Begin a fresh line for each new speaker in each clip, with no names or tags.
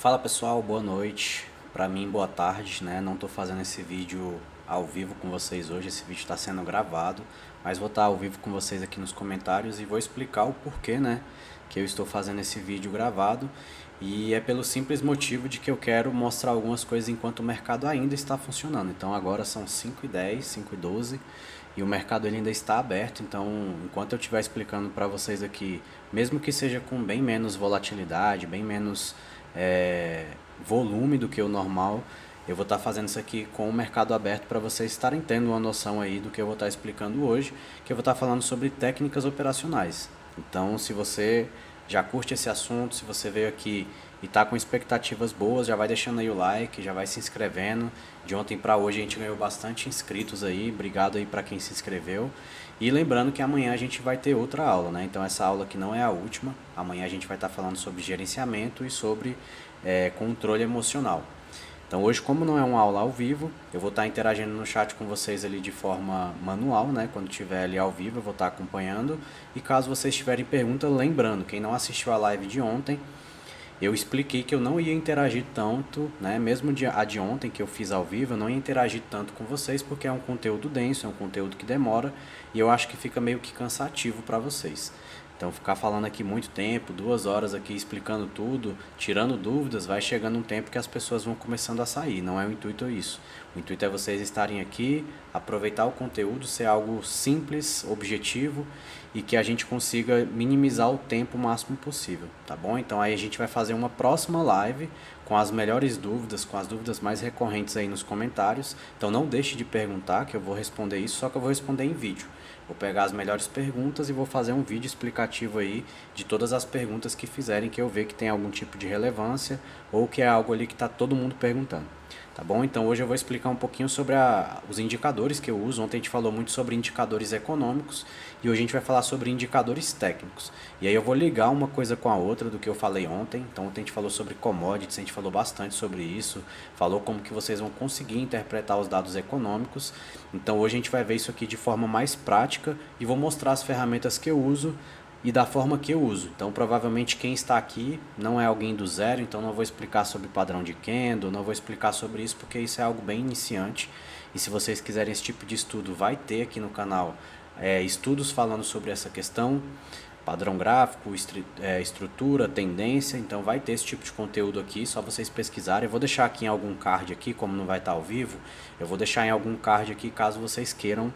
Fala pessoal, boa noite. Pra mim, boa tarde, né? Não tô fazendo esse vídeo ao vivo com vocês hoje, esse vídeo está sendo gravado, mas vou estar ao vivo com vocês aqui nos comentários e vou explicar o porquê, né, que eu estou fazendo esse vídeo gravado. E é pelo simples motivo de que eu quero mostrar algumas coisas enquanto o mercado ainda está funcionando. Então agora são 5h10, 5h12 e o mercado ele ainda está aberto. Então enquanto eu estiver explicando para vocês aqui, mesmo que seja com bem menos volatilidade, bem menos volume do que o normal, eu vou estar fazendo isso aqui com o mercado aberto para vocês estarem tendo uma noção aí do que eu vou estar explicando hoje, que eu vou estar falando sobre técnicas operacionais. Então, se você já curte esse assunto, se você veio aqui e está com expectativas boas, já vai deixando aí o like, já vai se inscrevendo. De ontem para hoje a gente ganhou bastante inscritos aí, obrigado aí para quem se inscreveu. E lembrando que amanhã a gente vai ter outra aula, né? Então essa aula aqui não é a última, amanhã a gente vai estar falando sobre gerenciamento e sobre controle emocional. Então hoje, como não é uma aula ao vivo, eu vou estar interagindo no chat com vocês ali de forma manual, né? Quando estiver ali ao vivo eu vou estar acompanhando. E caso vocês tiverem pergunta, lembrando, quem não assistiu a live de ontem, eu expliquei que eu não ia interagir tanto, né? Mesmo a de ontem que eu fiz ao vivo, eu não ia interagir tanto com vocês porque é um conteúdo denso, é um conteúdo que demora e eu acho que fica meio que cansativo para vocês. Então ficar falando aqui muito tempo, 2 horas aqui explicando tudo, tirando dúvidas, vai chegando um tempo que as pessoas vão começando a sair. Não é o intuito isso. O intuito é vocês estarem aqui, aproveitar o conteúdo, ser algo simples, objetivo e que a gente consiga minimizar o tempo o máximo possível, tá bom? Então aí a gente vai fazer uma próxima live com as melhores dúvidas, com as dúvidas mais recorrentes aí nos comentários. Então não deixe de perguntar que eu vou responder isso, só que eu vou responder em vídeo. Vou pegar as melhores perguntas e vou fazer um vídeo explicativo aí de todas as perguntas que fizerem que eu ver que tem algum tipo de relevância ou que é algo ali que está todo mundo perguntando. Tá bom? Então hoje eu vou explicar um pouquinho sobre os indicadores que eu uso. Ontem a gente falou muito sobre indicadores econômicos e hoje a gente vai falar sobre indicadores técnicos. E aí eu vou ligar uma coisa com a outra do que eu falei ontem. Então ontem a gente falou sobre commodities, a gente falou bastante sobre isso, falou como que vocês vão conseguir interpretar os dados econômicos. Então hoje a gente vai ver isso aqui de forma mais prática e vou mostrar as ferramentas que eu uso e da forma que eu uso. Então provavelmente quem está aqui não é alguém do zero, então não vou explicar sobre padrão de candle, não vou explicar sobre isso porque isso é algo bem iniciante. E se vocês quiserem esse tipo de estudo, vai ter aqui no canal estudos falando sobre essa questão, padrão gráfico, estrutura, tendência, então vai ter esse tipo de conteúdo aqui, só vocês pesquisarem. Eu vou deixar aqui em algum card aqui, como não vai estar ao vivo, eu vou deixar em algum card aqui caso vocês queiram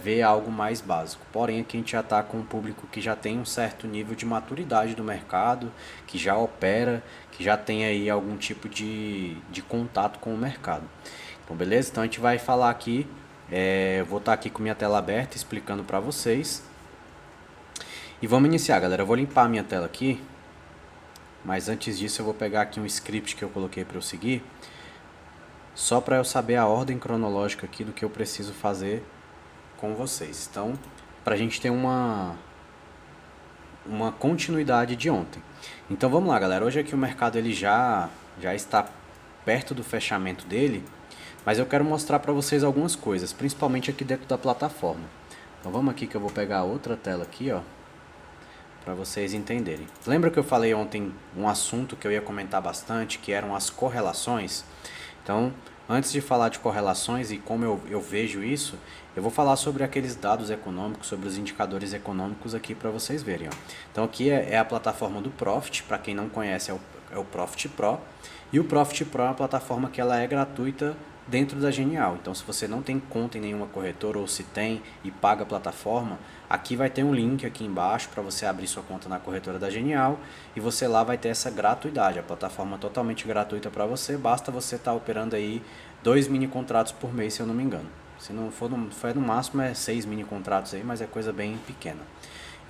ver algo mais básico. Porém aqui a gente já está com um público que já tem um certo nível de maturidade do mercado, que já opera, que já tem aí algum tipo de contato com o mercado. Então beleza? Então a gente vai falar aqui, eu vou estar aqui com minha tela aberta explicando para vocês. E vamos iniciar, galera. Eu vou limpar a minha tela aqui, mas antes disso eu vou pegar aqui um script que eu coloquei para eu seguir, só para eu saber a ordem cronológica aqui do que eu preciso fazer com vocês. Então, para a gente ter uma continuidade de ontem. Então vamos lá, galera. Hoje aqui o mercado ele já está perto do fechamento dele, mas eu quero mostrar para vocês algumas coisas, principalmente aqui dentro da plataforma. Então vamos aqui que eu vou pegar outra tela aqui, ó, para vocês entenderem. Lembra que eu falei ontem um assunto que eu ia comentar bastante, que eram as correlações? Então, antes de falar de correlações e como eu vejo isso, eu vou falar sobre aqueles dados econômicos, sobre os indicadores econômicos aqui para vocês verem. Ó. Então aqui é a plataforma do Profit, para quem não conhece é o Profit Pro. E o Profit Pro é uma plataforma que ela é gratuita dentro da Genial. Então se você não tem conta em nenhuma corretora ou se tem e paga a plataforma, aqui vai ter um link aqui embaixo para você abrir sua conta na corretora da Genial e você lá vai ter essa gratuidade, a plataforma totalmente gratuita para você, basta você estar operando aí 2 mini contratos por mês, se eu não me engano. Se não for no máximo 6 mini contratos aí, mas é coisa bem pequena.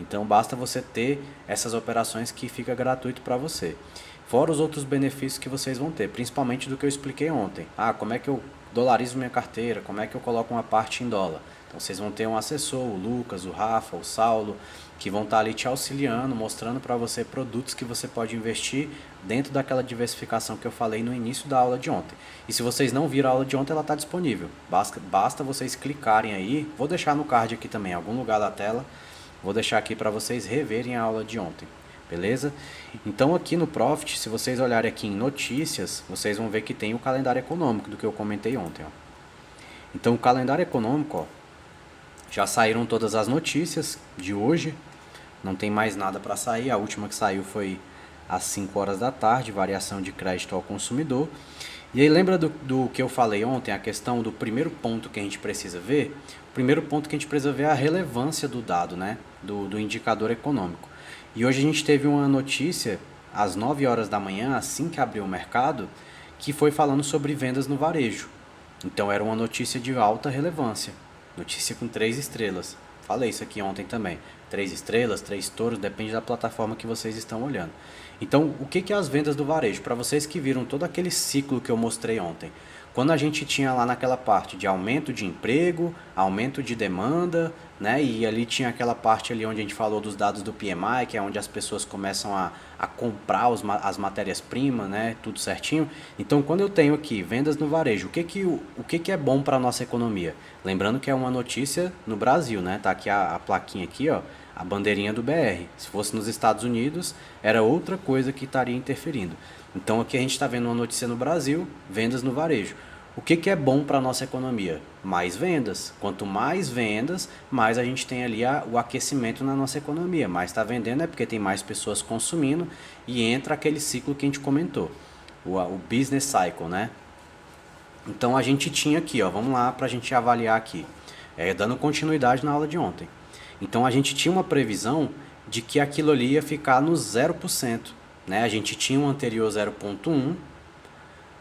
Então basta você ter essas operações que fica gratuito para você. Fora os outros benefícios que vocês vão ter, principalmente do que eu expliquei ontem. Como é que eu dolarizo minha carteira, como é que eu coloco uma parte em dólar. Então vocês vão ter um assessor, o Lucas, o Rafa, o Saulo, que vão estar ali te auxiliando, mostrando para você produtos que você pode investir dentro daquela diversificação que eu falei no início da aula de ontem. E se vocês não viram a aula de ontem, ela está disponível. Basta vocês clicarem aí, vou deixar no card aqui também, em algum lugar da tela, vou deixar aqui para vocês reverem a aula de ontem. beleza? Então aqui no Profit, se vocês olharem aqui em notícias, vocês vão ver que tem o calendário econômico do que eu comentei ontem, ó. Então o calendário econômico, ó, já saíram todas as notícias de hoje, não tem mais nada para sair, a última que saiu foi às 5 horas da tarde, variação de crédito ao consumidor. E aí lembra do que eu falei ontem, a questão do primeiro ponto que a gente precisa ver? O primeiro ponto que a gente precisa ver é a relevância do dado, né? Do indicador econômico. E hoje a gente teve uma notícia, às 9 horas da manhã, assim que abriu o mercado, que foi falando sobre vendas no varejo. Então era uma notícia de alta relevância, notícia com 3 estrelas. Falei isso aqui ontem também. 3 estrelas, 3 touros, depende da plataforma que vocês estão olhando. Então, o que é as vendas do varejo? Para vocês que viram todo aquele ciclo que eu mostrei ontem. Quando a gente tinha lá naquela parte de aumento de emprego, aumento de demanda, né? E ali tinha aquela parte ali onde a gente falou dos dados do PMI, que é onde as pessoas começam a comprar as matérias-primas, né? Tudo certinho. Então, quando eu tenho aqui vendas no varejo, o que é bom para a nossa economia? Lembrando que é uma notícia no Brasil, né? Tá aqui a plaquinha aqui, ó, a bandeirinha do BR. Se fosse nos Estados Unidos, era outra coisa que estaria interferindo. Então aqui a gente está vendo uma notícia no Brasil, vendas no varejo. O que é bom para a nossa economia? Mais vendas. Quanto mais vendas, mais a gente tem ali o aquecimento na nossa economia. Mais está vendendo é porque tem mais pessoas consumindo e entra aquele ciclo que a gente comentou, o business cycle, né? Então a gente tinha aqui, ó, vamos lá para a gente avaliar aqui, dando continuidade na aula de ontem. Então a gente tinha uma previsão de que aquilo ali ia ficar no 0%. Né? A gente tinha um anterior 0,1,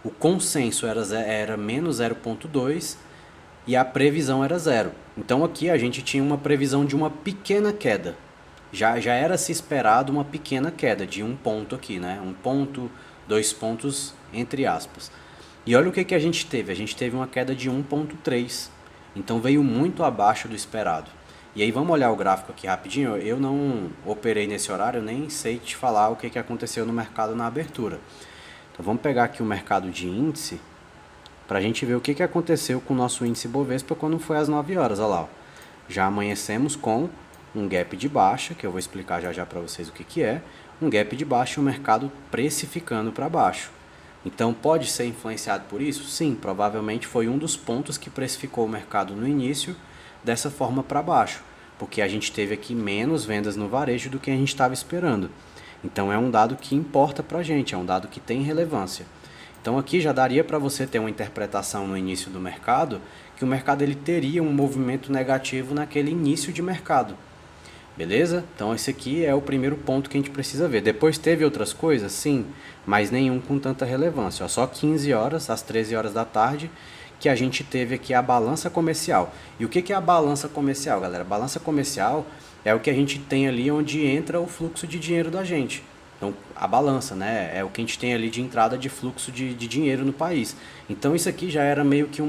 o consenso era menos 0,2 e a previsão era 0. Então aqui a gente tinha uma previsão de uma pequena queda. Já era se esperado uma pequena queda de 1 ponto aqui, né? 1 ponto, 2 pontos, entre aspas. E olha o que a gente teve. A gente teve uma queda de 1,3. Então veio muito abaixo do esperado. E aí vamos olhar o gráfico aqui rapidinho. Eu não operei nesse horário, nem sei te falar o que aconteceu no mercado na abertura. Então vamos pegar aqui o mercado de índice para a gente ver o que aconteceu com o nosso índice Bovespa quando foi às 9 horas. Olha lá, ó. Já amanhecemos com um gap de baixa, que eu vou explicar já para vocês o que é. Um gap de baixa e o mercado precificando para baixo. Então pode ser influenciado por isso? Sim, provavelmente foi um dos pontos que precificou o mercado no início dessa forma para baixo, porque a gente teve aqui menos vendas no varejo do que a gente estava esperando. Então é um dado que importa para a gente, é um dado que tem relevância. Então aqui já daria para você ter uma interpretação no início do mercado, que o mercado ele teria um movimento negativo naquele início de mercado. Beleza? Então esse aqui é o primeiro ponto que a gente precisa ver. Depois teve outras coisas? Sim, mas nenhum com tanta relevância. Só 15 horas, às 13 horas da tarde, que a gente teve aqui a balança comercial. E o que é a balança comercial, galera? A balança comercial é o que a gente tem ali onde entra o fluxo de dinheiro da gente. Então, a balança, né? É o que a gente tem ali de entrada de fluxo de dinheiro no país. Então, isso aqui já era meio que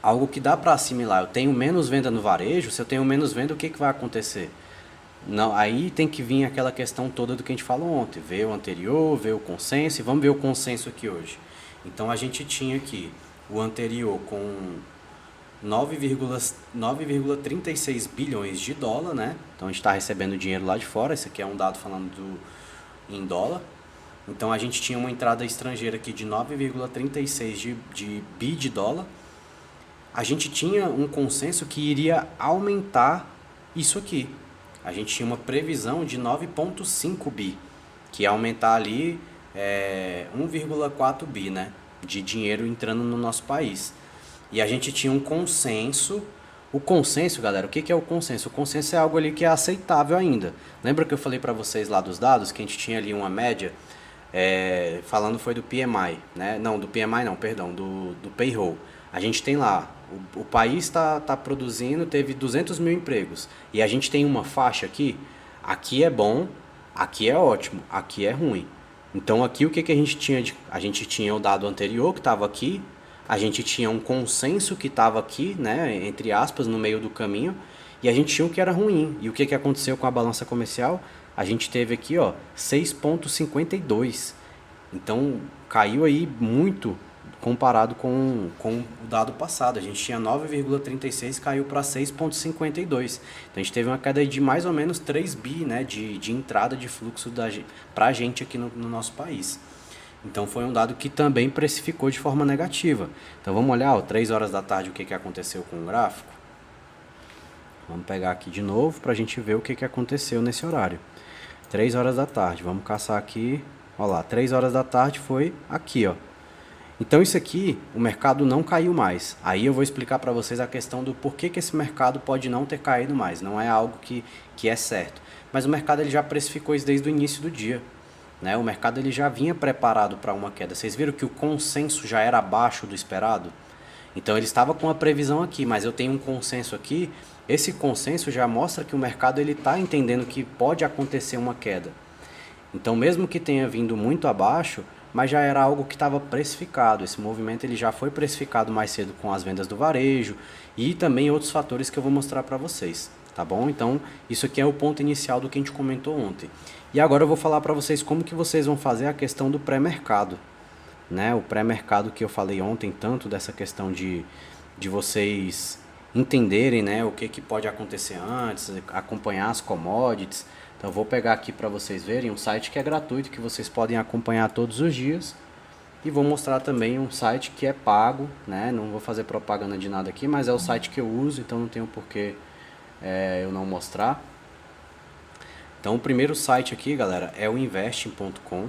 algo que dá para assimilar. Eu tenho menos venda no varejo, se eu tenho menos venda, o que vai acontecer? Não, aí tem que vir aquela questão toda do que a gente falou ontem. Ver o anterior, ver o consenso, e vamos ver o consenso aqui hoje. Então a gente tinha aqui o anterior com 9,36 bilhões de dólar, né? Então a gente está recebendo dinheiro lá de fora, esse aqui é um dado falando em dólar. Então a gente tinha uma entrada estrangeira aqui de 9,36 de bi de dólar. A gente tinha um consenso que iria aumentar isso aqui. A gente tinha uma previsão de 9,5 bi, que ia aumentar ali 1,4 bi, né, de dinheiro entrando no nosso país. E a gente tinha um consenso. O consenso, galera, o que é o consenso? O consenso é algo ali que é aceitável ainda. Lembra que eu falei para vocês lá dos dados, que a gente tinha ali uma média, falando foi do PMI, né? Não, do PMI não, perdão, do payroll. A gente tem lá, o país está produzindo, teve 200 mil empregos. E a gente tem uma faixa aqui é bom, aqui é ótimo, aqui é ruim. Então aqui o que a gente tinha? A gente tinha o dado anterior que estava aqui, a gente tinha um consenso que estava aqui, né, entre aspas, no meio do caminho, e a gente tinha o que era ruim. E o que aconteceu com a balança comercial? A gente teve aqui, ó, 6,52. Então caiu aí muito comparado com o dado passado. A gente tinha 9,36, caiu para 6,52. Então a gente teve uma queda de mais ou menos 3 bi, né, de entrada de fluxo para a gente aqui no nosso país. Então foi um dado que também precificou de forma negativa. Então vamos olhar, ó, 3 horas da tarde, o que aconteceu com o gráfico. Vamos pegar aqui de novo para a gente ver o que aconteceu nesse horário. 3 horas da tarde, vamos caçar aqui. Olha lá, 3 horas da tarde foi aqui, ó. Então isso aqui, o mercado não caiu mais. Aí eu vou explicar para vocês a questão do porquê que esse mercado pode não ter caído mais. Não é algo que é certo. Mas o mercado ele já precificou isso desde o início do dia. Né? O mercado ele já vinha preparado para uma queda. Vocês viram que o consenso já era abaixo do esperado? Então ele estava com a previsão aqui, mas eu tenho um consenso aqui. Esse consenso já mostra que o mercado ele está entendendo que pode acontecer uma queda. Então mesmo que tenha vindo muito abaixo, mas já era algo que estava precificado. Esse movimento ele já foi precificado mais cedo com as vendas do varejo e também outros fatores que eu vou mostrar para vocês, tá bom? Então isso aqui é o ponto inicial do que a gente comentou ontem. E agora eu vou falar para vocês como que vocês vão fazer a questão do pré-mercado, né? O pré-mercado que eu falei ontem, tanto dessa questão de vocês entenderem, né, o que pode acontecer antes, acompanhar as commodities. Então eu vou pegar aqui para vocês verem um site que é gratuito, que vocês podem acompanhar todos os dias. E vou mostrar também um site que é pago, né? Não vou fazer propaganda de nada aqui, mas é o site que eu uso, então não tenho porquê eu não mostrar. Então o primeiro site aqui, galera, é o investing.com.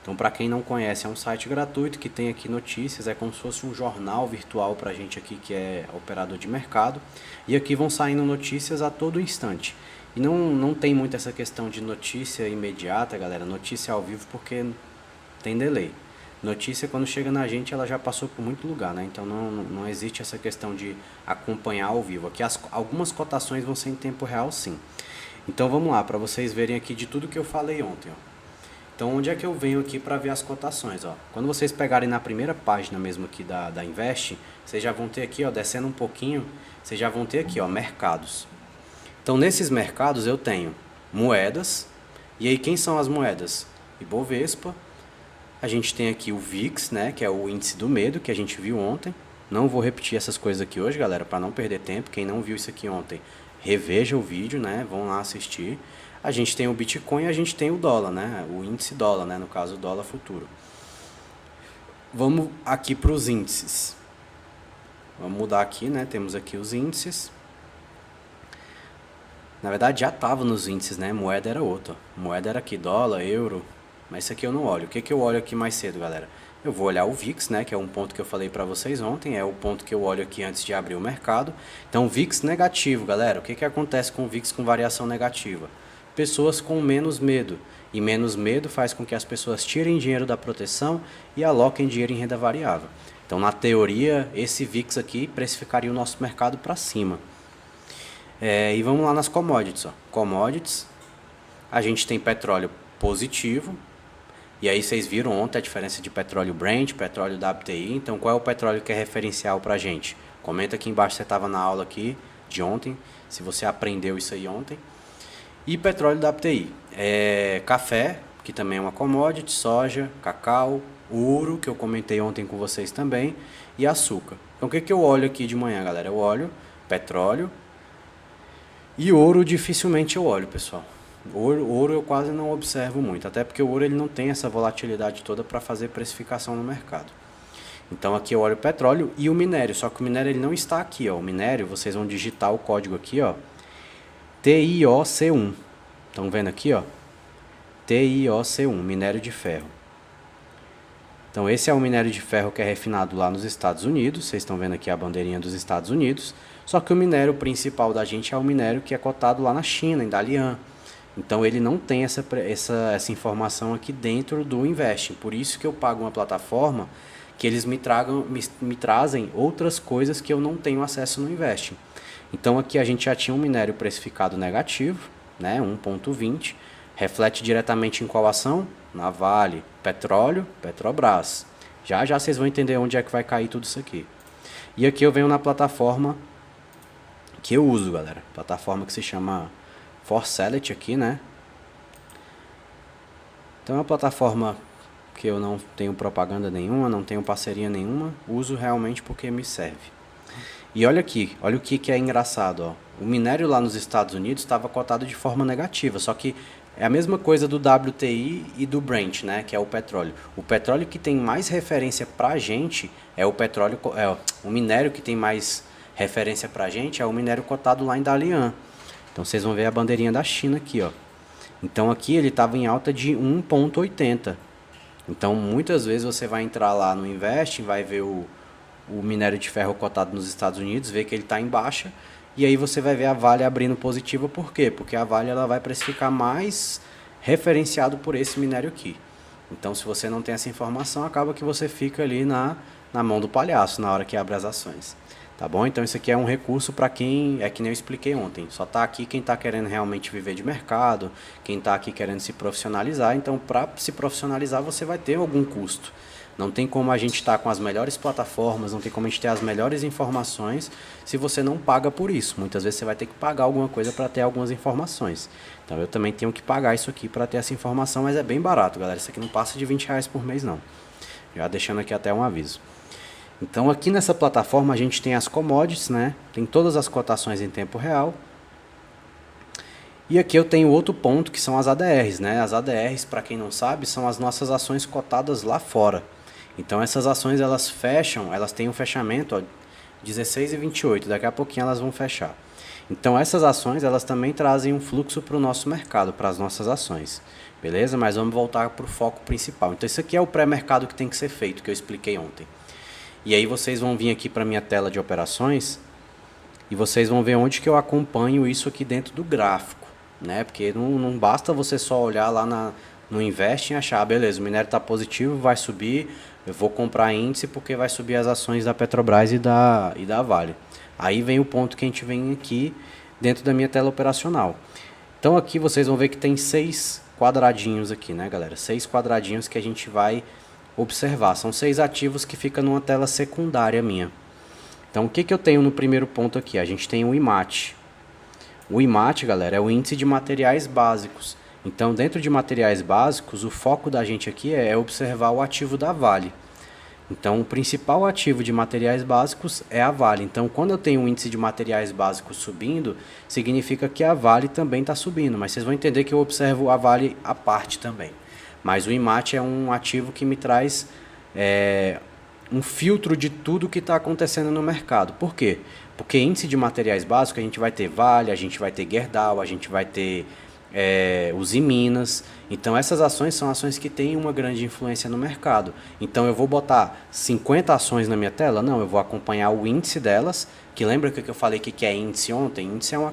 Então para quem não conhece, é um site gratuito que tem aqui notícias, é como se fosse um jornal virtual para a gente aqui que é operador de mercado. E aqui vão saindo notícias a todo instante. E não tem muito essa questão de notícia imediata, galera, notícia ao vivo, porque tem delay. Notícia, quando chega na gente, ela já passou por muito lugar, né? Então não existe essa questão de acompanhar ao vivo. Aqui algumas cotações vão ser em tempo real, sim. Então vamos lá, para vocês verem aqui de tudo que eu falei ontem, ó. Então onde é que eu venho aqui para ver as cotações, ó? Quando vocês pegarem na primeira página mesmo aqui da Invest, vocês já vão ter aqui, ó, descendo um pouquinho, vocês já vão ter aqui, ó, mercados. Então nesses mercados eu tenho moedas, e aí quem são as moedas? Ibovespa, a gente tem aqui o VIX, né, que é o índice do medo, que a gente viu ontem. Não vou repetir essas coisas aqui hoje, galera, para não perder tempo. Quem não viu isso aqui ontem, reveja o vídeo, né, vão lá assistir. A gente tem o Bitcoin e a gente tem o dólar, né, o índice dólar, né, no caso o dólar futuro. Vamos aqui para os índices. Vamos mudar aqui, né, temos aqui os índices. Na verdade já estava nos índices, né, moeda era outra. Moeda era aqui, dólar, euro, mas isso aqui eu não olho. O que eu olho aqui mais cedo, galera? Eu vou olhar o VIX, né, que é um ponto que eu falei para vocês ontem, é o ponto que eu olho aqui antes de abrir o mercado. Então, VIX negativo, galera. O que acontece com o VIX com variação negativa? Pessoas com menos medo. E menos medo faz com que as pessoas tirem dinheiro da proteção e aloquem dinheiro em renda variável. Então, na teoria, esse VIX aqui precificaria o nosso mercado para cima. E vamos lá nas commodities, ó. Commodities, a gente tem petróleo positivo. E aí vocês viram ontem a diferença de petróleo Brent, petróleo WTI. Então qual é o petróleo que é referencial pra gente? Comenta aqui embaixo se você estava na aula aqui de ontem, se você aprendeu isso aí ontem. E petróleo WTI. Café, que também é uma commodity, soja, cacau, ouro, que eu comentei ontem com vocês também, e açúcar. Então o que eu olho aqui de manhã, galera? Eu olho petróleo e ouro dificilmente eu olho, pessoal. Ouro eu quase não observo muito, até porque o ouro ele não tem essa volatilidade toda para fazer precificação no mercado. Então aqui eu olho o petróleo e o minério, só que o minério ele não está aqui, ó. O minério, vocês vão digitar o código aqui, ó, TIOC1. Estão vendo aqui, ó? TIOC1, minério de ferro. Então esse é o minério de ferro que é refinado lá nos Estados Unidos, vocês estão vendo aqui a bandeirinha dos Estados Unidos, só que o minério principal da gente é o minério que é cotado lá na China, em Dalian. Então ele não tem essa informação aqui dentro do Investing. Por isso que eu pago uma plataforma que eles me trazem outras coisas que eu não tenho acesso no Investing. Então aqui a gente já tinha um minério precificado negativo, né, 1,20. Reflete diretamente em qual ação? Na Vale, petróleo, Petrobras. Já vocês vão entender onde é que vai cair tudo isso aqui. E aqui eu venho na plataforma que eu uso, galera. Plataforma que se chama For Select aqui, né? Então é uma plataforma porque eu não tenho propaganda nenhuma, não tenho parceria nenhuma, uso realmente porque me serve. E olha aqui, olha o que é engraçado, ó. O minério lá nos Estados Unidos estava cotado de forma negativa, só que é a mesma coisa do WTI e do Brent, né, que é o petróleo. O petróleo que tem mais referência pra gente é o petróleo, o minério que tem mais referência pra gente é o minério cotado lá em Dalian. Então vocês vão ver a bandeirinha da China aqui, ó. Então aqui ele estava em alta de 1,80. Então muitas vezes você vai entrar lá no Invest, vai ver o minério de ferro cotado nos Estados Unidos, ver que ele está em baixa, e aí você vai ver a Vale abrindo positiva. Por quê? Porque a Vale ela vai precificar mais referenciado por esse minério aqui. Então se você não tem essa informação, acaba que você fica ali na mão do palhaço na hora que abre as ações. Tá bom? Então isso aqui é um recurso para quem, é que nem eu expliquei ontem, só está aqui quem está querendo realmente viver de mercado, quem está aqui querendo se profissionalizar. Então para se profissionalizar você vai ter algum custo. Não tem como a gente estar com as melhores plataformas, não tem como a gente ter as melhores informações se você não paga por isso. Muitas vezes você vai ter que pagar alguma coisa para ter algumas informações. Então eu também tenho que pagar isso aqui para ter essa informação, mas é bem barato, galera. Isso aqui não passa de R$20 por mês não. Já deixando aqui até um aviso. Então aqui nessa plataforma a gente tem as commodities, né? Tem todas as cotações em tempo real. E aqui eu tenho outro ponto que são as ADRs, né? As ADRs, para quem não sabe, são as nossas ações cotadas lá fora. Então essas ações elas fecham, elas têm um fechamento, ó, 16,28, daqui a pouquinho elas vão fechar. Então essas ações elas também trazem um fluxo para o nosso mercado, para as nossas ações. Beleza? Mas vamos voltar para o foco principal. Então isso aqui é o pré-mercado que tem que ser feito, que eu expliquei ontem. E aí vocês vão vir aqui para minha tela de operações e vocês vão ver onde que eu acompanho isso aqui dentro do gráfico, né? Porque não basta você só olhar lá no Invest e achar, beleza, o minério está positivo, vai subir, eu vou comprar índice porque vai subir as ações da Petrobras e da Vale. Aí vem o ponto que a gente vem aqui dentro da minha tela operacional. Então aqui vocês vão ver que tem 6 quadradinhos aqui, né, galera? 6 quadradinhos que a gente vai observar. São 6 ativos que ficam numa tela secundária minha. Então o que eu tenho no primeiro ponto aqui? A gente tem o IMAT. O IMAT, galera, é o índice de materiais básicos. Então dentro de materiais básicos, o foco da gente aqui é observar o ativo da Vale. Então o principal ativo de materiais básicos é a Vale. Então quando eu tenho um índice de materiais básicos subindo, significa que a Vale também está subindo. Mas vocês vão entender que eu observo a Vale à parte também. Mas o IMAT é um ativo que me traz um filtro de tudo que está acontecendo no mercado. Por quê? Porque índice de materiais básicos a gente vai ter Vale, a gente vai ter Gerdau, a gente vai ter os Minas. Então essas ações são ações que têm uma grande influência no mercado. Então eu vou botar 50 ações na minha tela? Não, eu vou acompanhar o índice delas, que lembra que eu falei que é índice ontem? Índice é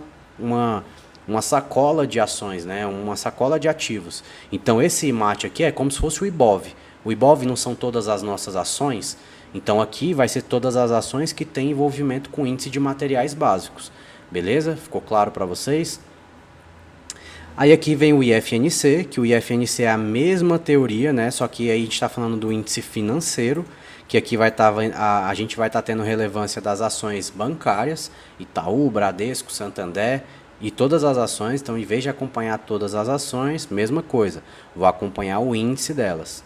uma sacola de ações, né? Uma sacola de ativos. Então esse IMAT aqui é como se fosse o IBOV. O IBOV não são todas as nossas ações, então aqui vai ser todas as ações que têm envolvimento com índice de materiais básicos. Beleza? Ficou claro para vocês? Aí aqui vem o IFNC, que o IFNC é a mesma teoria, né? Só que aí a gente está falando do índice financeiro, que aqui vai a gente vai estar tendo relevância das ações bancárias, Itaú, Bradesco, Santander e todas as ações. Então, em vez de acompanhar todas as ações, mesma coisa, vou acompanhar o índice delas.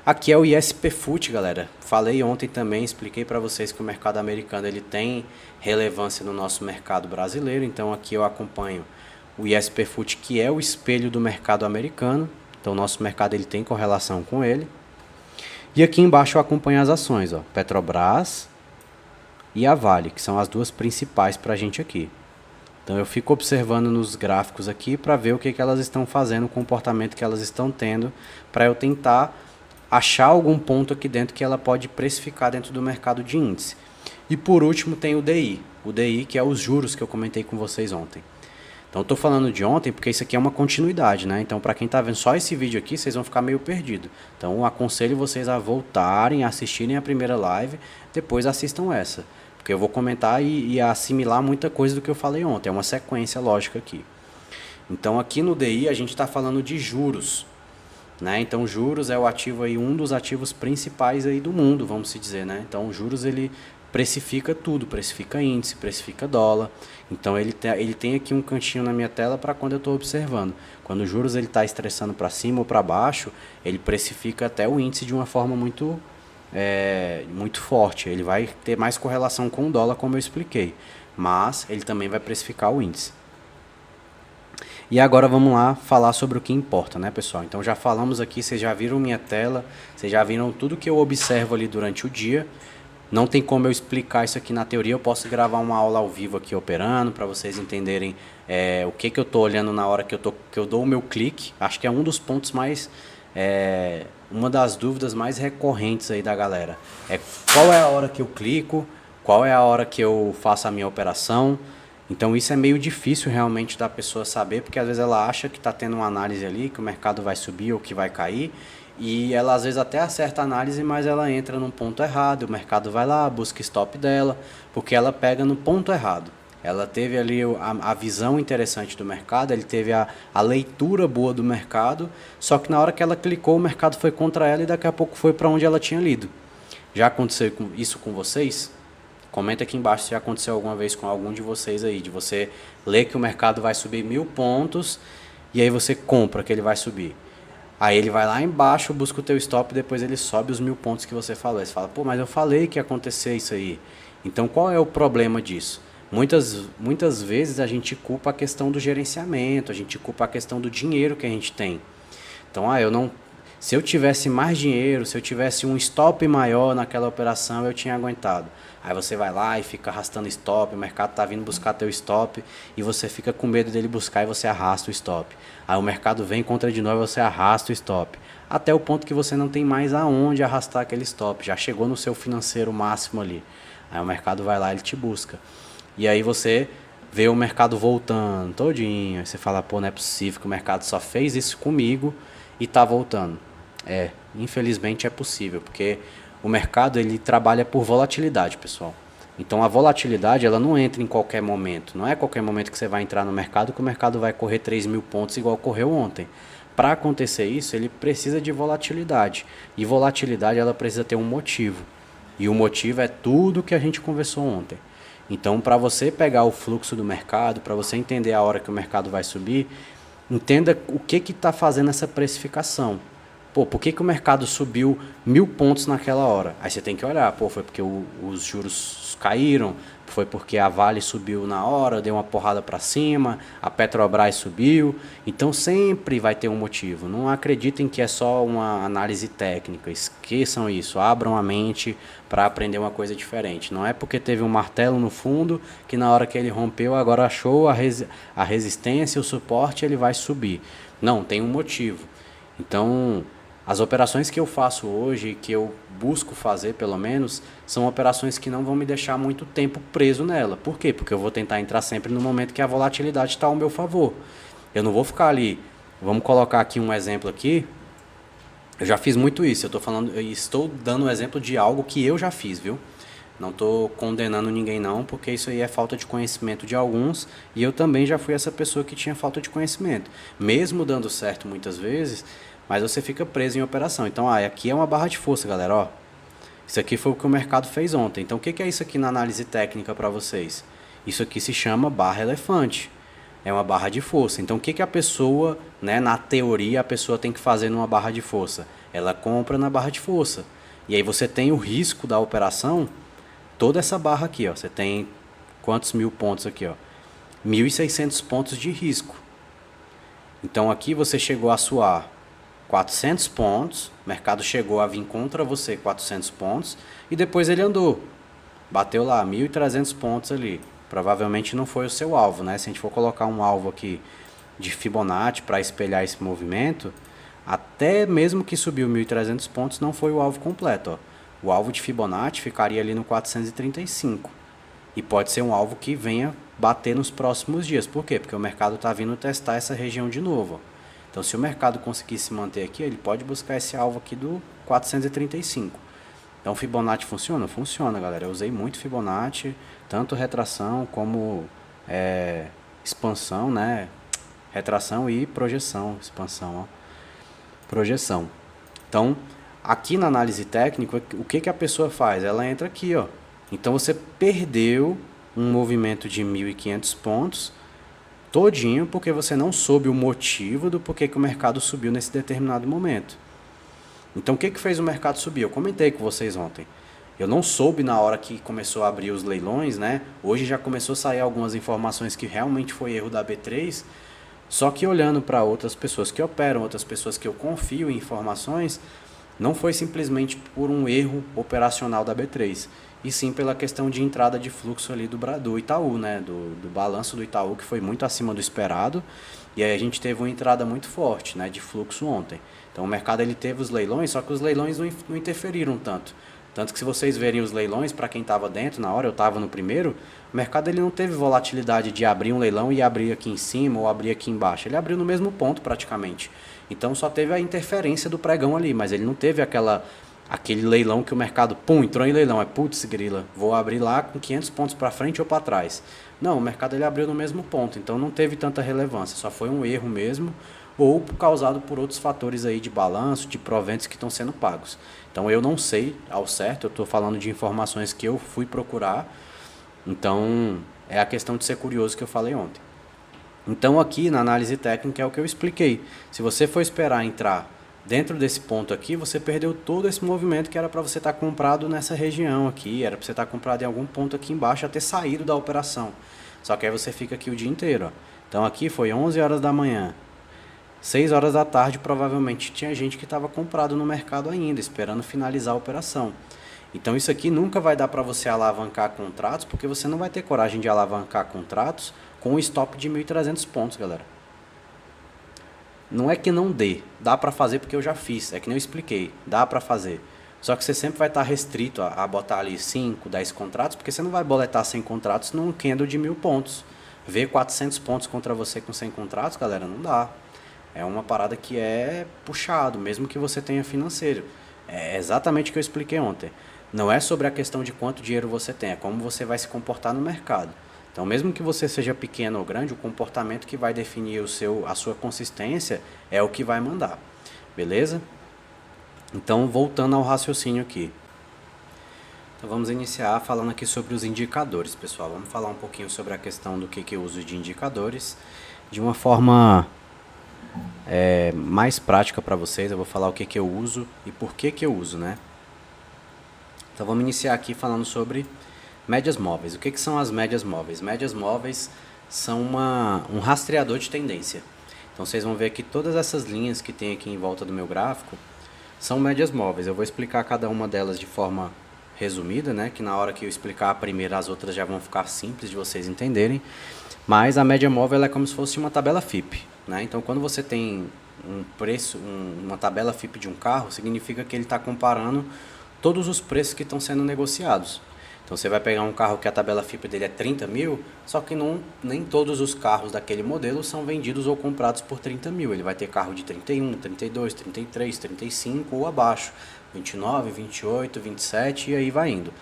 Aqui é o ISP-FUT, galera. Falei ontem também, expliquei para vocês que o mercado americano ele tem relevância no nosso mercado brasileiro. Então, aqui eu acompanho o ISP-FUT, que é o espelho do mercado americano. Então, o nosso mercado ele tem correlação com ele. E aqui embaixo eu acompanho as ações, ó, Petrobras e a Vale, que são as duas principais para a gente aqui. Então eu fico observando nos gráficos aqui para ver o que elas estão fazendo, o comportamento que elas estão tendo, para eu tentar achar algum ponto aqui dentro que ela pode precificar dentro do mercado de índice. E por último tem o DI que é os juros que eu comentei com vocês ontem. Então eu estou falando de ontem porque isso aqui é uma continuidade, né? Então para quem está vendo só esse vídeo aqui, vocês vão ficar meio perdidos. Então eu aconselho vocês a voltarem, a assistirem a primeira live, depois assistam essa. Porque eu vou comentar e assimilar muita coisa do que eu falei ontem. É uma sequência lógica aqui. Então aqui no DI a gente está falando de juros, né? Então juros é o ativo aí, um dos ativos principais aí do mundo, vamos se dizer, né? Então juros ele precifica tudo, precifica índice, precifica dólar. Então ele tem aqui um cantinho na minha tela para quando eu estou observando. Quando o juros ele está estressando para cima ou para baixo, ele precifica até o índice de uma forma muito forte. Ele vai ter mais correlação com o dólar, como eu expliquei, mas ele também vai precificar o índice. E agora vamos lá falar sobre o que importa, né, pessoal? Então já falamos aqui, vocês já viram minha tela, vocês já viram tudo que eu observo ali durante o dia. Não tem como eu explicar isso aqui na teoria, eu posso gravar uma aula ao vivo aqui operando, para vocês entenderem o que eu estou olhando na hora que eu dou o meu clique. Acho que é um dos pontos mais... uma das dúvidas mais recorrentes aí da galera. Qual é a hora que eu clico, qual é a hora que eu faço a minha operação. Então isso é meio difícil realmente da pessoa saber, porque às vezes ela acha que está tendo uma análise ali, que o mercado vai subir ou que vai cair, e ela às vezes até acerta a análise, mas ela entra num ponto errado, o mercado vai lá, busca stop dela, porque ela pega no ponto errado. Ela teve ali a visão interessante do mercado, ele teve a leitura boa do mercado, só que na hora que ela clicou, o mercado foi contra ela e daqui a pouco foi para onde ela tinha lido. Já aconteceu isso com vocês? Comenta aqui embaixo se já aconteceu alguma vez com algum de vocês aí, de você ler que o mercado vai subir 1000 pontos e aí você compra que ele vai subir. Aí ele vai lá embaixo, busca o teu stop e depois ele sobe os 1000 pontos que você falou. Aí você fala, pô, mas eu falei que ia acontecer isso aí. Então qual é o problema disso? Muitas vezes a gente culpa a questão do gerenciamento, a gente culpa a questão do dinheiro que a gente tem. Então, se eu tivesse mais dinheiro, se eu tivesse um stop maior naquela operação, eu tinha aguentado. Aí você vai lá e fica arrastando stop, o mercado está vindo buscar teu stop e você fica com medo dele buscar e você arrasta o stop. Aí o mercado vem contra de novo e você arrasta o stop. Até o ponto que você não tem mais aonde arrastar aquele stop, já chegou no seu financeiro máximo ali. Aí o mercado vai lá e ele te busca. E aí você vê o mercado voltando todinho, aí você fala, pô, não é possível que o mercado só fez isso comigo e tá voltando. Infelizmente é possível, porque o mercado ele trabalha por volatilidade, pessoal. Então a volatilidade ela não entra em qualquer momento. Não é qualquer momento que você vai entrar no mercado que o mercado vai correr 3.000 pontos igual correu ontem. Para acontecer isso, ele precisa de volatilidade. E volatilidade ela precisa ter um motivo. E o motivo é tudo que a gente conversou ontem. Então, para você pegar o fluxo do mercado, para você entender a hora que o mercado vai subir, entenda o que está fazendo essa precificação. Pô, por que o mercado subiu 1000 pontos naquela hora? Aí você tem que olhar, pô, foi porque os juros caíram, foi porque a Vale subiu na hora, deu uma porrada para cima, a Petrobras subiu. Então sempre vai ter um motivo. Não acreditem que é só uma análise técnica, esqueçam isso, abram a mente para aprender uma coisa diferente. Não é porque teve um martelo no fundo que na hora que ele rompeu agora achou a resistência, o suporte, ele vai subir. Não, tem um motivo. Então as operações que eu faço hoje, que eu busco fazer pelo menos, são operações que não vão me deixar muito tempo preso nela. Por quê? Porque eu vou tentar entrar sempre no momento que a volatilidade está ao meu favor. Eu não vou ficar ali. Vamos colocar aqui um exemplo aqui. Eu já fiz muito isso. Estou dando um exemplo de algo que eu já fiz, viu? Não estou condenando ninguém não, porque isso aí é falta de conhecimento de alguns e eu também já fui essa pessoa que tinha falta de conhecimento. Mesmo dando certo muitas vezes, mas você fica preso em operação. Então, aqui é uma barra de força, galera. Ó, isso aqui foi o que o mercado fez ontem. Então, o que é isso aqui na análise técnica para vocês? Isso aqui se chama barra elefante. É uma barra de força. Então, o que a pessoa, né, na teoria, a pessoa tem que fazer numa barra de força? Ela compra na barra de força. E aí você tem o risco da operação, toda essa barra aqui, ó. Você tem quantos 1000 pontos aqui, ó? 1.600 pontos de risco. Então, aqui você chegou a suar 400 pontos, o mercado chegou a vir contra você 400 pontos e depois ele andou, bateu lá 1.300 pontos ali. Provavelmente não foi o seu alvo, né? Se a gente for colocar um alvo aqui de Fibonacci para espelhar esse movimento, até mesmo que subiu 1.300 pontos não foi o alvo completo, ó. O alvo de Fibonacci ficaria ali no 435 e pode ser um alvo que venha bater nos próximos dias. Por quê? Porque o mercado está vindo testar essa região de novo, ó. Então, se o mercado conseguir se manter aqui, ele pode buscar esse alvo aqui do 435. Então, Fibonacci funciona? Funciona, galera. Eu usei muito Fibonacci, tanto retração como expansão, né? Retração e projeção. Expansão, ó. Projeção. Então, aqui na análise técnica, o que a pessoa faz? Ela entra aqui, ó. Então você perdeu um movimento de 1.500 pontos todinho porque você não soube o motivo do porquê que o mercado subiu nesse determinado momento. Então o que fez o mercado subir? Eu comentei com vocês ontem. Eu não soube na hora que começou a abrir os leilões, né? Hoje já começou a sair algumas informações que realmente foi erro da B3. Só que olhando para outras pessoas que operam, outras pessoas que eu confio em informações, não foi simplesmente por um erro operacional da B3, e sim pela questão de entrada de fluxo ali do Itaú, né? Do balanço do Itaú, que foi muito acima do esperado, e aí a gente teve uma entrada muito forte, né, de fluxo ontem. Então o mercado ele teve os leilões, só que os leilões não interferiram tanto. Tanto que se vocês verem os leilões, para quem estava dentro na hora, eu estava no primeiro, o mercado ele não teve volatilidade de abrir um leilão e abrir aqui em cima ou abrir aqui embaixo. Ele abriu no mesmo ponto praticamente. Então só teve a interferência do pregão ali, mas ele não teve aquele leilão que o mercado, pum, entrou em leilão. É putz, grila, vou abrir lá com 500 pontos para frente ou para trás. Não, o mercado ele abriu no mesmo ponto, então não teve tanta relevância, só foi um erro mesmo, ou causado por outros fatores aí de balanço, de proventos que estão sendo pagos. Então eu não sei ao certo, eu estou falando de informações que eu fui procurar, então é a questão de ser curioso que eu falei ontem. Então aqui na análise técnica é o que eu expliquei. Se você for esperar entrar dentro desse ponto aqui, você perdeu todo esse movimento que era para você estar comprado nessa região aqui, era para você estar comprado em algum ponto aqui embaixo até saído da operação. Só que aí você fica aqui o dia inteiro. Ó. Então aqui foi 11 horas da manhã. 6 horas da tarde, provavelmente tinha gente que estava comprado no mercado ainda, esperando finalizar a operação. Então isso aqui nunca vai dar para você alavancar contratos, porque você não vai ter coragem de alavancar contratos com um stop de 1.300 pontos, galera. Não é que não dá para fazer porque eu já fiz, é que nem eu expliquei, dá para fazer. Só que você sempre vai estar restrito a botar ali 5, 10 contratos, porque você não vai boletar 100 contratos num candle de 1.000 pontos. Ver 400 pontos contra você com 100 contratos, galera, não dá. É uma parada que é puxado, mesmo que você tenha financeiro. É exatamente o que eu expliquei ontem. Não é sobre a questão de quanto dinheiro você tem, é como você vai se comportar no mercado. Então, mesmo que você seja pequeno ou grande, o comportamento que vai definir a sua consistência é o que vai mandar. Beleza? Então, voltando ao raciocínio aqui. Então, vamos iniciar falando aqui sobre os indicadores, pessoal. Vamos falar um pouquinho sobre a questão do que eu uso de indicadores de uma forma mais prática para vocês. Eu vou falar o que eu uso e por que eu uso, né? Então vamos iniciar aqui falando sobre médias móveis. O que são as médias móveis? Médias móveis são um rastreador de tendência. Então vocês vão ver que todas essas linhas que tem aqui em volta do meu gráfico são médias móveis. Eu vou explicar cada uma delas de forma resumida, né? Que na hora que eu explicar a primeira, as outras já vão ficar simples de vocês entenderem. Mas a média móvel é como se fosse uma tabela FIP, né? Então quando você tem um preço, uma tabela FIP de um carro, significa que ele está comparando todos os preços que estão sendo negociados. Então você vai pegar um carro que a tabela FIP dele é 30 mil, só que nem todos os carros daquele modelo são vendidos ou comprados por 30 mil. Ele vai ter carro de 31, 32, 33, 35 ou abaixo, 29, 28, 27 e aí vai indo.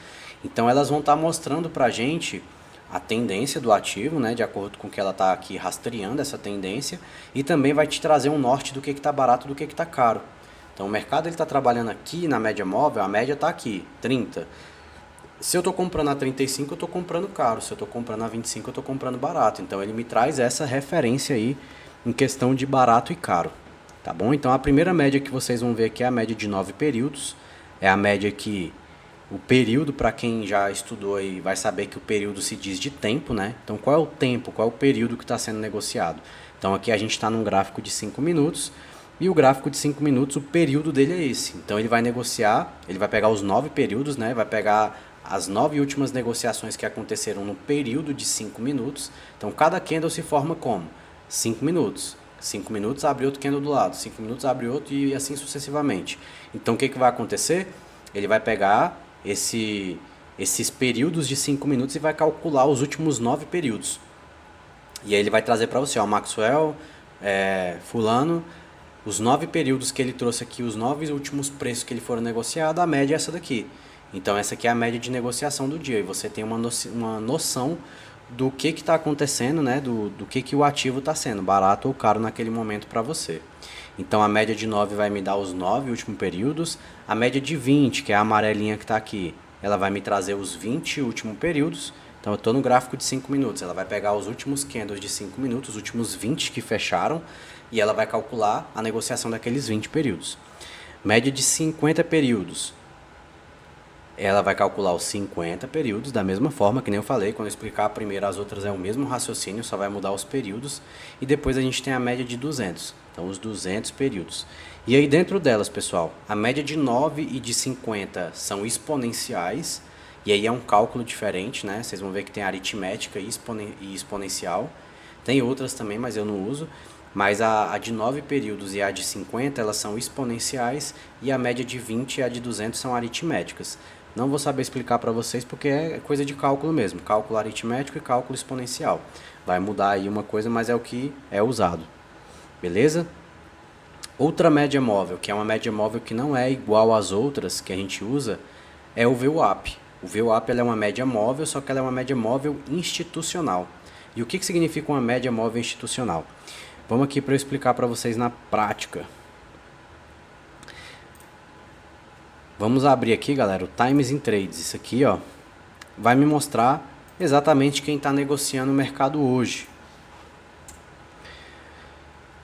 Então elas vão estar mostrando para a gente a tendência do ativo, né, de acordo com que ela está aqui rastreando essa tendência, e também vai te trazer um norte do que está barato e do que está caro. Então o mercado está trabalhando aqui na média móvel, a média está aqui, 30. Se eu estou comprando a 35, eu estou comprando caro. Se eu estou comprando a 25, eu estou comprando barato. Então ele me traz essa referência aí em questão de barato e caro. Tá bom? Então a primeira média que vocês vão ver aqui é a média de 9 períodos. É a média que o período, para quem já estudou aí, vai saber que o período se diz de tempo, né? Então qual é o tempo, qual é o período que está sendo negociado? Então aqui a gente está num gráfico de 5 minutos. E o gráfico de 5 minutos, o período dele é esse. Então ele vai negociar, ele vai pegar os 9 períodos, né? Vai pegar as 9 últimas negociações que aconteceram no período de 5 minutos. Então cada candle se forma como? 5 minutos. 5 minutos abre outro candle do lado, 5 minutos abre outro e assim sucessivamente. Então o que vai acontecer? Ele vai pegar esses períodos de 5 minutos e vai calcular os últimos 9 períodos. E aí ele vai trazer para você, ó, Maxwell, fulano, os 9 períodos que ele trouxe aqui, os 9 últimos preços que ele foram negociados, a média é essa daqui. Então essa aqui é a média de negociação do dia e você tem uma noção do que está acontecendo, né? do que o ativo está sendo, barato ou caro naquele momento para você. Então a média de 9 vai me dar os 9 últimos períodos, a média de 20, que é a amarelinha que está aqui, ela vai me trazer os 20 últimos períodos. Então eu estou no gráfico de 5 minutos, ela vai pegar os últimos candles de 5 minutos, os últimos 20 que fecharam, e ela vai calcular a negociação daqueles 20 períodos. Média de 50 períodos, ela vai calcular os 50 períodos da mesma forma que nem eu falei, quando eu explicar a primeira, as outras é o mesmo raciocínio, só vai mudar os períodos. E depois a gente tem a média de 200, então os 200 períodos. E aí dentro delas, pessoal, a média de 9 e de 50 são exponenciais, e aí é um cálculo diferente, né? Vocês vão ver que tem aritmética e exponencial. Tem outras também, mas eu não uso. Mas a de 9 períodos e a de 50, elas são exponenciais, e a média de 20 e a de 200 são aritméticas. Não vou saber explicar para vocês porque é coisa de cálculo mesmo, cálculo aritmético e cálculo exponencial. Vai mudar aí uma coisa, mas é o que é usado. Beleza? Outra média móvel, que é uma média móvel que não é igual às outras que a gente usa, é o VWAP. O VWAP ela é uma média móvel, só que ela é uma média móvel institucional. E o que significa uma média móvel institucional? Vamos aqui para eu explicar para vocês na prática. Vamos abrir aqui, galera, o Times in Trades. Isso aqui, ó, vai me mostrar exatamente quem está negociando o mercado hoje.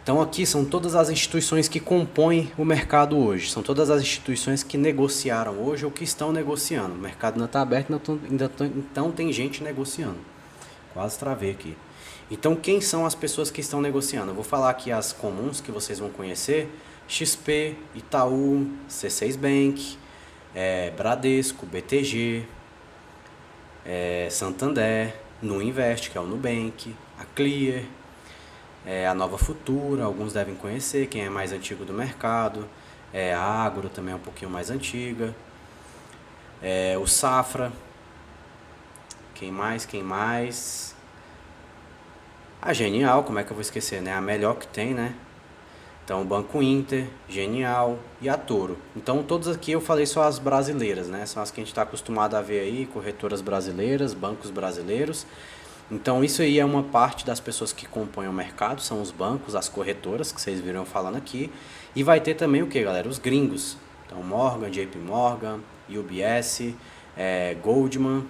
Então aqui são todas as instituições que compõem o mercado hoje. São todas as instituições que negociaram hoje ou que estão negociando. O mercado ainda está aberto, então tem gente negociando. Quase travei aqui. Então quem são as pessoas que estão negociando? Eu vou falar aqui as comuns que vocês vão conhecer. XP, Itaú, C6 Bank, Bradesco, BTG, Santander, Nuinvest, que é o Nubank, a Clear, a Nova Futura, alguns devem conhecer, quem é mais antigo do mercado, a Agro também é um pouquinho mais antiga, o Safra, quem mais? A Genial, como é que eu vou esquecer, né? A melhor que tem, né? Então, o Banco Inter, Genial e a Toro. Então, todas aqui eu falei só as brasileiras, né? São as que a gente está acostumado a ver aí, corretoras brasileiras, bancos brasileiros. Então, isso aí é uma parte das pessoas que compõem o mercado, são os bancos, as corretoras, que vocês viram falando aqui. E vai ter também o que, galera? Os gringos. Então, Morgan, JP Morgan, UBS, Goldman.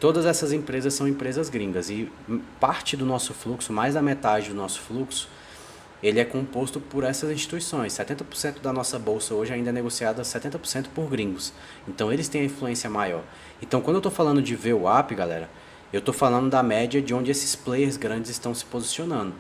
Todas essas empresas são empresas gringas e parte do nosso fluxo, mais da metade do nosso fluxo, ele é composto por essas instituições. 70% da nossa bolsa hoje ainda é negociada 70% por gringos. Então eles têm a influência maior. Então quando eu estou falando de VWAP, galera, eu estou falando da média de onde esses players grandes estão se posicionando.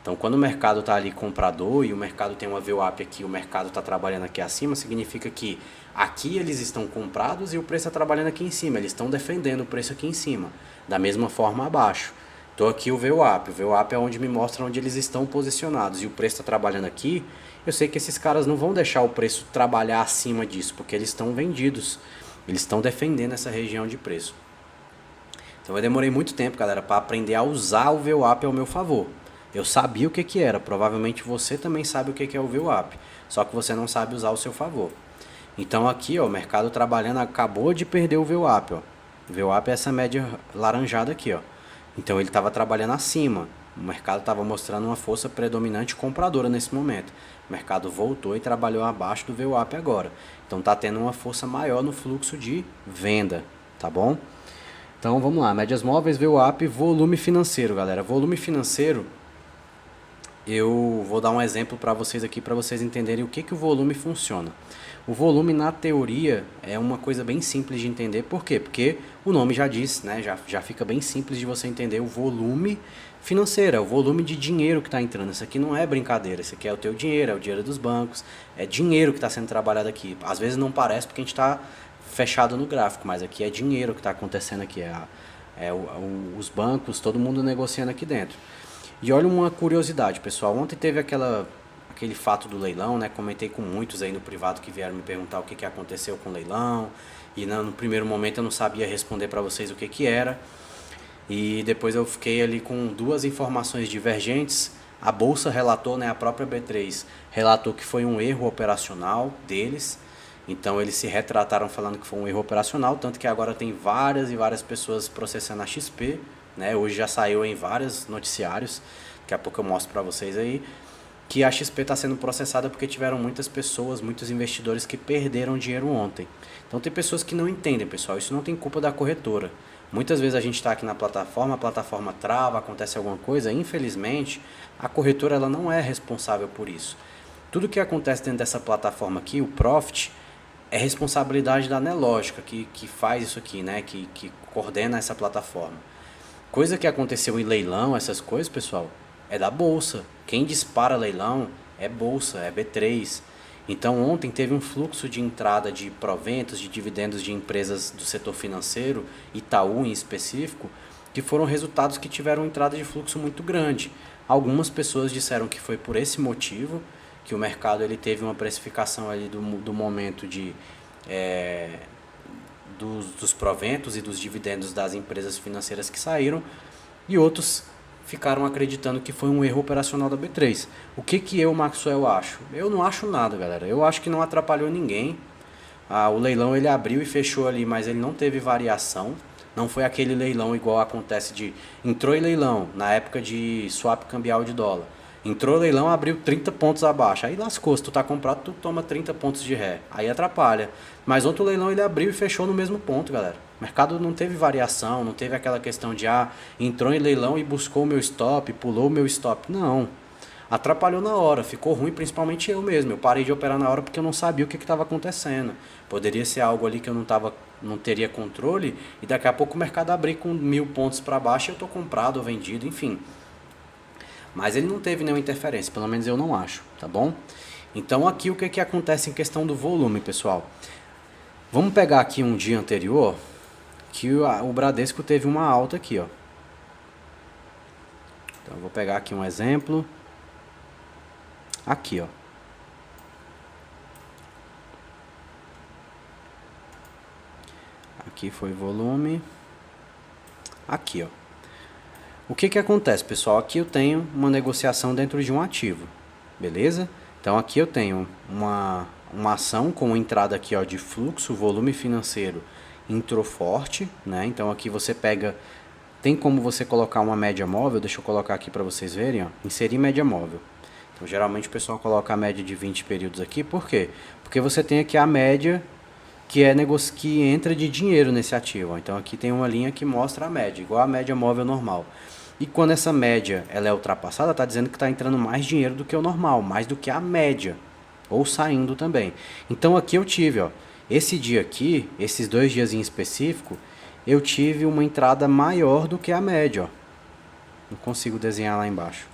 Então quando o mercado está ali comprador e o mercado tem uma VWAP aqui, o mercado está trabalhando aqui acima, significa que aqui eles estão comprados e o preço está trabalhando aqui em cima. Eles estão defendendo o preço aqui em cima. Da mesma forma abaixo. Estou aqui o VWAP. O VWAP é onde me mostra onde eles estão posicionados. E o preço está trabalhando aqui. Eu sei que esses caras não vão deixar o preço trabalhar acima disso, porque eles estão vendidos. Eles estão defendendo essa região de preço. Então eu demorei muito tempo, galera, para aprender a usar o VWAP ao meu favor. Eu sabia o que era. Provavelmente você também sabe o que é o VWAP. Só que você não sabe usar ao seu favor. Então aqui, ó, o mercado trabalhando acabou de perder o VWAP, ó. O VWAP é essa média laranjada aqui, ó. Então ele estava trabalhando acima. O mercado estava mostrando uma força predominante compradora nesse momento. O mercado voltou e trabalhou abaixo do VWAP agora. Então está tendo uma força maior no fluxo de venda, tá bom? Então vamos lá, médias móveis, VWAP, volume financeiro, galera. Volume financeiro, eu vou dar um exemplo para vocês aqui, para vocês entenderem o que o volume funciona. O volume, na teoria, é uma coisa bem simples de entender. Por quê? Porque o nome já diz, né? Já fica bem simples de você entender o volume financeiro, é o volume de dinheiro que está entrando. Isso aqui não é brincadeira, isso aqui é o teu dinheiro, é o dinheiro dos bancos, é dinheiro que está sendo trabalhado aqui. Às vezes não parece porque a gente está fechado no gráfico, mas aqui é dinheiro que está acontecendo aqui, os bancos, todo mundo negociando aqui dentro. E olha uma curiosidade, pessoal, ontem teve aquele fato do leilão, né? Comentei com muitos aí no privado que vieram me perguntar o que aconteceu com o leilão. E no primeiro momento eu não sabia responder para vocês o que era. E depois eu fiquei ali com duas informações divergentes. A bolsa relatou, né? A própria B3 relatou que foi um erro operacional deles. Então eles se retrataram falando que foi um erro operacional. Tanto que agora tem várias e várias pessoas processando a XP, né? Hoje já saiu em vários noticiários. Daqui a pouco eu mostro para vocês aí. que a XP está sendo processada porque tiveram muitas pessoas, muitos investidores que perderam dinheiro ontem. Então tem pessoas que não entendem, pessoal, isso não tem culpa da corretora. Muitas vezes a gente está aqui na plataforma, a plataforma trava, acontece alguma coisa, infelizmente a corretora ela não é responsável por isso. Tudo que acontece dentro dessa plataforma aqui, o Profit, é responsabilidade da Nelogica, que faz isso aqui, né? Que coordena essa plataforma. Coisa que aconteceu em leilão, essas coisas, pessoal, é da bolsa. Quem dispara leilão é bolsa, é B3. Então ontem teve um fluxo de entrada de proventos, de dividendos de empresas do setor financeiro, Itaú em específico, que foram resultados que tiveram entrada de fluxo muito grande. Algumas pessoas disseram que foi por esse motivo, que o mercado ele teve uma precificação ali do momento dos proventos e dos dividendos das empresas financeiras que saíram, e outros ficaram acreditando que foi um erro operacional da B3. O que eu, Maxwell, acho? Eu não acho nada, galera. Eu acho que não atrapalhou ninguém. O leilão ele abriu e fechou ali, mas ele não teve variação. Não foi aquele leilão igual acontece de... Entrou em leilão na época de swap cambial de dólar. Entrou o leilão, abriu 30 pontos abaixo. Aí lascou, se tu tá comprado, tu toma 30 pontos de ré. Aí atrapalha. Mas ontem o leilão ele abriu e fechou no mesmo ponto, galera. O mercado não teve variação, não teve aquela questão de entrou em leilão e buscou o meu stop, pulou o meu stop. Não. Atrapalhou na hora, ficou ruim, principalmente eu mesmo. Eu parei de operar na hora porque eu não sabia o que estava acontecendo. Poderia ser algo ali que eu não teria controle e daqui a pouco o mercado abrir com 1000 pontos para baixo e eu tô comprado ou vendido, enfim. Mas ele não teve nenhuma interferência, pelo menos eu não acho, tá bom? Então aqui o que acontece em questão do volume, pessoal? Vamos pegar aqui um dia anterior, que o Bradesco teve uma alta aqui, ó. Então eu vou pegar aqui um exemplo. Aqui, ó. Aqui foi volume. Aqui, ó. O que acontece, pessoal? Aqui eu tenho uma negociação dentro de um ativo, beleza? Então aqui eu tenho uma ação com entrada aqui, ó, de fluxo, volume financeiro entrou forte, né? Então aqui você pega, tem como você colocar uma média móvel, deixa eu colocar aqui para vocês verem, ó, inserir média móvel. Então geralmente o pessoal coloca a média de 20 períodos aqui, por quê? Porque você tem aqui a média que que entra de dinheiro nesse ativo, ó. Então aqui tem uma linha que mostra a média, igual a média móvel normal. E quando essa média ela é ultrapassada, está dizendo que está entrando mais dinheiro do que o normal, mais do que a média, ou saindo também. Então aqui eu tive, ó, esse dia aqui, esses 2 dias em específico, eu tive uma entrada maior do que a média, ó. Não consigo desenhar lá embaixo.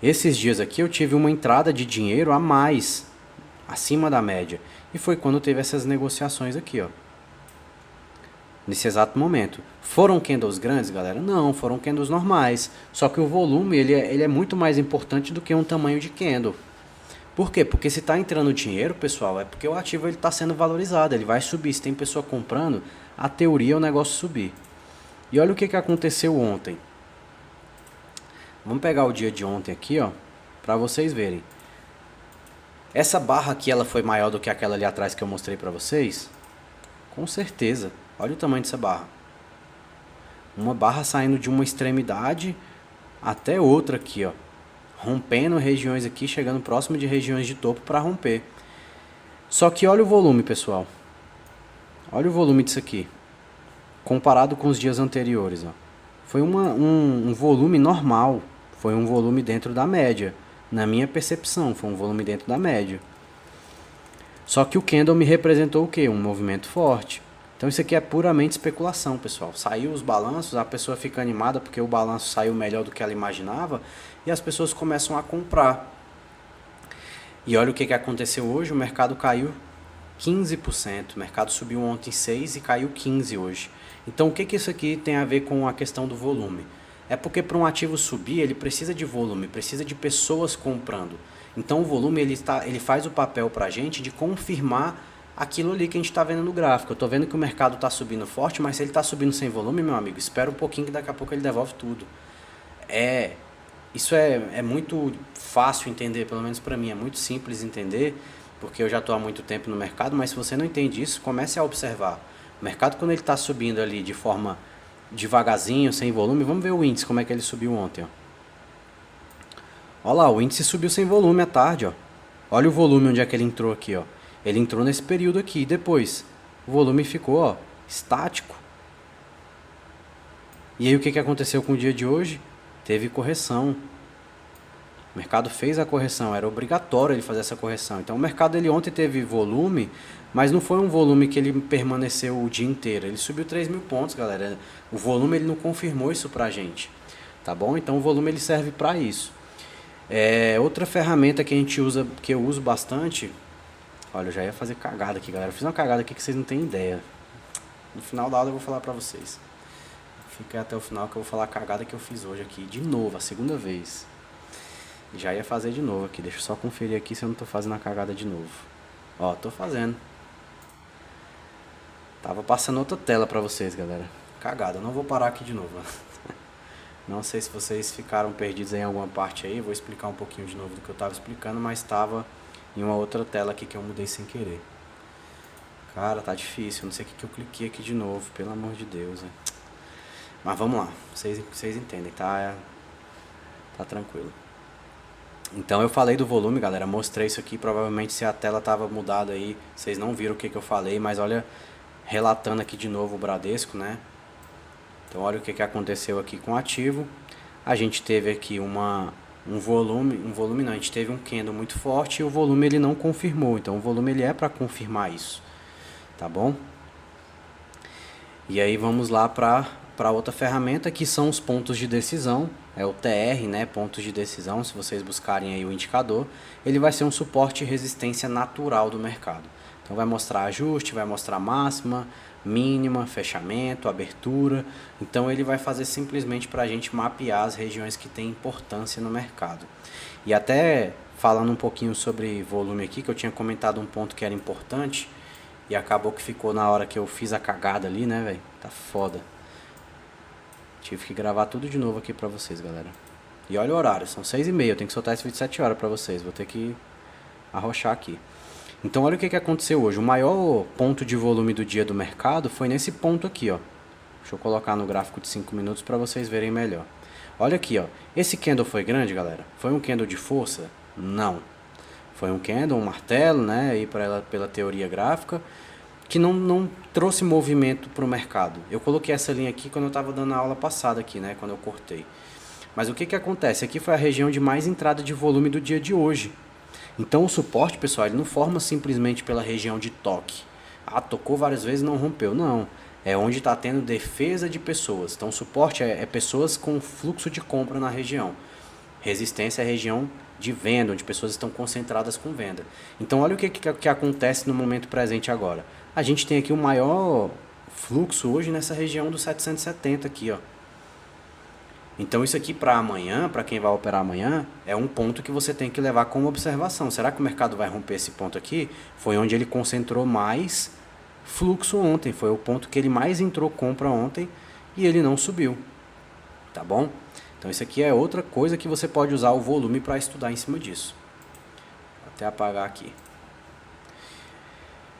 Esses dias aqui eu tive uma entrada de dinheiro a mais, acima da média. E foi quando teve essas negociações aqui, ó. Nesse exato momento. Foram candles grandes, galera? Não, foram candles normais. Só que o volume ele é muito mais importante do que um tamanho de candle. Por quê? Porque se está entrando dinheiro, pessoal, é porque o ativo está sendo valorizado, ele vai subir. Se tem pessoa comprando, a teoria é o negócio subir. E olha o que aconteceu ontem. Vamos pegar o dia de ontem aqui, ó, para vocês verem. Essa barra aqui, ela foi maior do que aquela ali atrás que eu mostrei para vocês? Com certeza. Olha o tamanho dessa barra. Uma barra saindo de uma extremidade até outra aqui, ó. Rompendo regiões aqui, chegando próximo de regiões de topo para romper. Só que olha o volume, pessoal. Olha o volume disso aqui. Comparado com os dias anteriores, ó. Foi um volume normal. Foi um volume dentro da média. Na minha percepção, foi um volume dentro da média. Só que o candle me representou o quê? Um movimento forte. Então isso aqui é puramente especulação, pessoal. Saiu os balanços, a pessoa fica animada porque o balanço saiu melhor do que ela imaginava e as pessoas começam a comprar. E olha o que aconteceu hoje, o mercado caiu 15%. O mercado subiu ontem 6% e caiu 15% hoje. Então o que isso aqui tem a ver com a questão do volume? É porque para um ativo subir, ele precisa de volume, precisa de pessoas comprando. Então o volume ele faz o papel para a gente de confirmar aquilo ali que a gente está vendo no gráfico. Eu estou vendo que o mercado está subindo forte, mas se ele está subindo sem volume, meu amigo, espera um pouquinho que daqui a pouco ele devolve tudo. Isso é muito fácil entender, pelo menos para mim, é muito simples entender, porque eu já estou há muito tempo no mercado, mas se você não entende isso, comece a observar. O mercado, quando ele está subindo ali de forma devagarzinho, sem volume, vamos ver o índice, como é que ele subiu ontem, ó. Olha lá, o índice subiu sem volume à tarde, ó. Olha o volume onde é que ele entrou aqui, ó. Ele entrou nesse período aqui e depois o volume ficou, ó, estático. E aí o que que aconteceu com o dia de hoje? Teve correção. O mercado fez a correção, era obrigatório ele fazer essa correção. Então o mercado ele ontem teve volume, mas não foi um volume que ele permaneceu o dia inteiro. Ele subiu 3.000 pontos, galera. O volume ele não confirmou isso pra gente, tá bom? Então o volume ele serve para isso. Outra ferramenta que a gente usa, que eu uso bastante. Olha, eu já ia fazer cagada aqui, galera. Eu fiz uma cagada aqui que vocês não têm ideia. No final da aula eu vou falar pra vocês. Fica até o final que eu vou falar a cagada que eu fiz hoje aqui. De novo, a segunda vez. Já ia fazer de novo aqui. Deixa eu só conferir aqui se eu não tô fazendo a cagada de novo. Ó, tô fazendo. Tava passando outra tela pra vocês, galera. Cagada, eu não vou parar aqui de novo. Não sei se vocês ficaram perdidos em alguma parte aí. Vou explicar um pouquinho de novo do que eu tava explicando, mas tava em uma outra tela aqui que eu mudei sem querer. Cara, tá difícil. Eu não sei o que eu cliquei aqui de novo. Pelo amor de Deus, né? Mas vamos lá. Vocês entendem, tá? Tá tranquilo. Então eu falei do volume, galera. Mostrei isso aqui. Provavelmente se a tela tava mudada aí, vocês não viram o que eu falei. Mas olha, relatando aqui de novo o Bradesco, né? Então olha o que aconteceu aqui com o ativo. A gente teve aqui um volume não, a gente teve um candle muito forte e o volume ele não confirmou. Então o volume ele é para confirmar isso, tá bom? E aí vamos lá para outra ferramenta que são os pontos de decisão. É o TR, né? Pontos de decisão. Se vocês buscarem aí o indicador, ele vai ser um suporte e resistência natural do mercado. Então vai mostrar ajuste, vai mostrar máxima, mínima, fechamento, abertura. Então ele vai fazer simplesmente para a gente mapear as regiões que têm importância no mercado. E até falando um pouquinho sobre volume aqui, que eu tinha comentado um ponto que era importante e acabou que ficou na hora que eu fiz a cagada ali, né, velho? Tá foda. Tive que gravar tudo de novo aqui pra vocês, galera. E olha o horário, são 6h30, eu tenho que soltar esse vídeo 7 horas pra vocês. Vou ter que arrochar aqui. Então olha o que aconteceu hoje. O maior ponto de volume do dia do mercado foi nesse ponto aqui, ó. Deixa eu colocar no gráfico de 5 minutos para vocês verem melhor. Olha aqui, ó. Esse candle foi grande, galera? Foi um candle de força? Não. Foi um candle, um martelo, né? Aí pela teoria gráfica, que não trouxe movimento para o mercado. Eu coloquei essa linha aqui quando eu estava dando a aula passada aqui, né? Quando eu cortei. Mas o que acontece? Aqui foi a região de mais entrada de volume do dia de hoje. Então o suporte, pessoal, ele não forma simplesmente pela região de toque. Ah, tocou várias vezes e não rompeu. Não, é onde está tendo defesa de pessoas. Então o suporte é pessoas com fluxo de compra na região. Resistência é a região de venda, onde pessoas estão concentradas com venda. Então olha o que acontece no momento presente agora. A gente tem aqui o maior fluxo hoje nessa região do 770 aqui, ó. Então isso aqui para amanhã, para quem vai operar amanhã, é um ponto que você tem que levar como observação. Será que o mercado vai romper esse ponto aqui? Foi onde ele concentrou mais fluxo ontem, foi o ponto que ele mais entrou compra ontem e ele não subiu, tá bom? Então isso aqui é outra coisa que você pode usar o volume para estudar em cima disso. Vou até apagar aqui.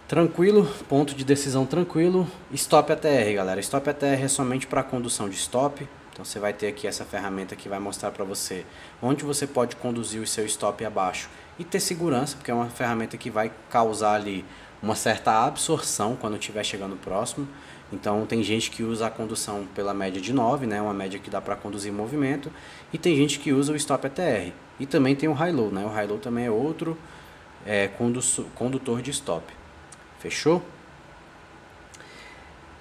Tranquilo, ponto de decisão tranquilo. Stop ATR, galera. Stop ATR é somente para condução de stop. Então você vai ter aqui essa ferramenta que vai mostrar para você onde você pode conduzir o seu stop abaixo e ter segurança, porque é uma ferramenta que vai causar ali uma certa absorção quando estiver chegando próximo. Então tem gente que usa a condução pela média de 9, né, uma média que dá para conduzir movimento, e tem gente que usa o stop ATR. E também tem o high-low, né? O high-low também é outro condutor de stop. Fechou?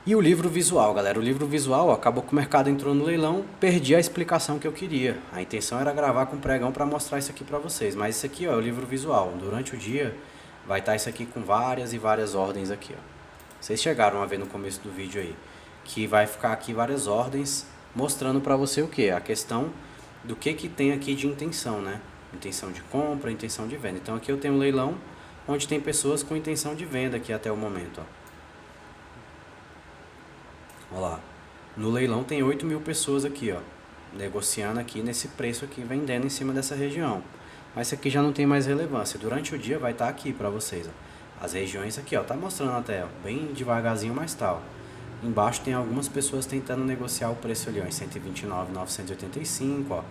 E o livro visual, galera. O livro visual, acabou que o mercado entrou no leilão, perdi a explicação que eu queria. A intenção era gravar com pregão para mostrar isso aqui para vocês. Mas isso aqui, ó, é o livro visual. Durante o dia vai estar isso aqui com várias e várias ordens aqui, ó. Vocês chegaram a ver no começo do vídeo aí. Que vai ficar aqui várias ordens mostrando para você o que? A questão do que tem aqui de intenção, né? Intenção de compra, intenção de venda. Então aqui eu tenho um leilão onde tem pessoas com intenção de venda aqui até o momento, ó. Olha lá, no leilão tem 8.000 pessoas aqui, ó, negociando aqui nesse preço aqui, vendendo em cima dessa região. Mas isso aqui já não tem mais relevância. Durante o dia vai estar aqui para vocês, ó. As regiões aqui, ó, tá mostrando até, ó, bem devagarzinho, mas tá, ó. Embaixo tem algumas pessoas tentando negociar o preço ali, ó, em 129.985, ó.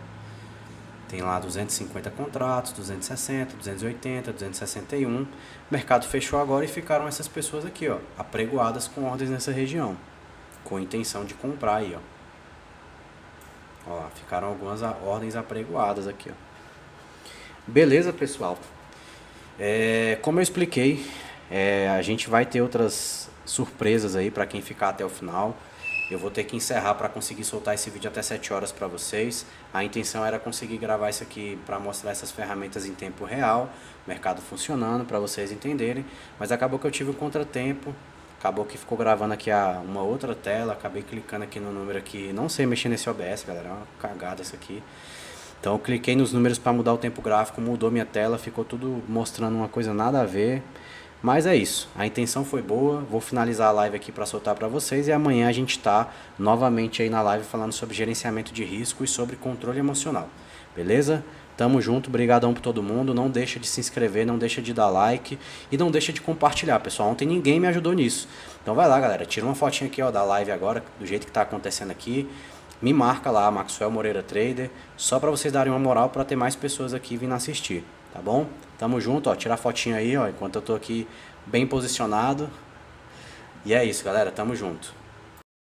Tem lá 250 contratos, 260, 280, 261. O mercado fechou agora e ficaram essas pessoas aqui, ó, apregoadas com ordens nessa região, com intenção de comprar aí, ó. Ó, ficaram algumas ordens apregoadas aqui, ó. Beleza, pessoal? Como eu expliquei, a gente vai ter outras surpresas aí para quem ficar até o final. Eu vou ter que encerrar para conseguir soltar esse vídeo até 7 horas para vocês. A intenção era conseguir gravar isso aqui para mostrar essas ferramentas em tempo real, mercado funcionando, para vocês entenderem. Mas acabou que eu tive um contratempo, acabou que ficou gravando aqui uma outra tela, acabei clicando aqui no número aqui, não sei mexer nesse OBS, galera, é uma cagada isso aqui. Então eu cliquei nos números para mudar o tempo gráfico, mudou minha tela, ficou tudo mostrando uma coisa nada a ver. Mas é isso, a intenção foi boa, vou finalizar a live aqui para soltar para vocês e amanhã a gente tá novamente aí na live falando sobre gerenciamento de risco e sobre controle emocional. Beleza? Tamo junto, brigadão por todo mundo, não deixa de se inscrever, não deixa de dar like e não deixa de compartilhar, pessoal. Ontem ninguém me ajudou nisso. Então vai lá, galera, tira uma fotinha aqui, ó, da live agora, do jeito que tá acontecendo aqui. Me marca lá, Maxwell Moreira Trader, só para vocês darem uma moral para ter mais pessoas aqui vindo assistir, tá bom? Tamo junto, ó, tira a fotinha aí, ó, enquanto eu tô aqui bem posicionado. E é isso, galera, tamo junto.